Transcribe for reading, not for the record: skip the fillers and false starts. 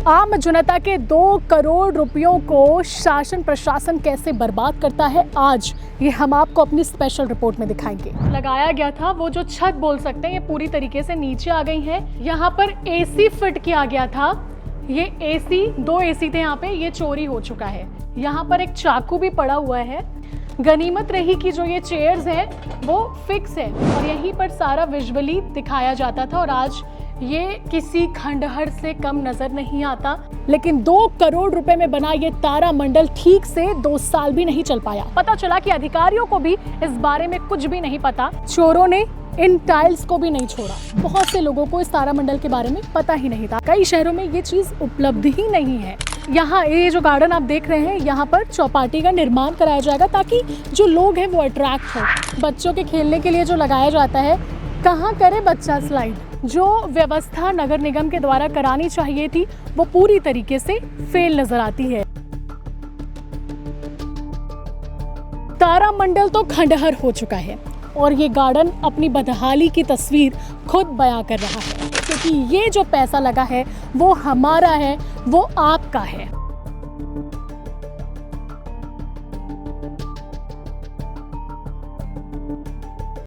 आम जनता के 2 करोड़ रुपयों को शासन प्रशासन कैसे बर्बाद करता है, आज ये हम आपको अपनी स्पेशल रिपोर्ट में दिखाएंगे। लगाया गया था वो जो छत बोल सकते हैं, ये पूरी तरीके से नीचे आ गई है। यहाँ पर एसी फिट किया गया था, ये एसी 2 एसी थे यहाँ पे, ये चोरी हो चुका है। यहाँ पर एक चाकू भी पड़ा हुआ है। गनीमत रही कि जो ये चेयर्स हैं वो फिक्स है और यहीं पर सारा विजुअली दिखाया जाता था, और आज ये किसी खंडहर से कम नजर नहीं आता। लेकिन 2 करोड़ रुपए में बना ये तारामंडल ठीक से 2 साल भी नहीं चल पाया। पता चला कि अधिकारियों को भी इस बारे में कुछ भी नहीं पता, चोरों ने इन टाइल्स को भी नहीं छोड़ा। बहुत से लोगों को इस तारामंडल के बारे में पता ही नहीं था। कई शहरों में ये चीज उपलब्ध ही नहीं है। यहाँ ये जो गार्डन आप देख रहे हैं, यहाँ पर चौपाटी का निर्माण कराया जाएगा ताकि जो लोग हैं वो अट्रैक्ट हो। बच्चों के खेलने के लिए जो लगाया जाता है, कहाँ करे बच्चा स्लाइड, जो व्यवस्था नगर निगम के द्वारा करानी चाहिए थी वो पूरी तरीके से फेल नजर आती है। तारामंडल तो खंडहर हो चुका है और ये गार्डन अपनी बदहाली की तस्वीर खुद बयां कर रहा है, क्योंकि ये जो पैसा लगा है वो हमारा है, वो आपका है।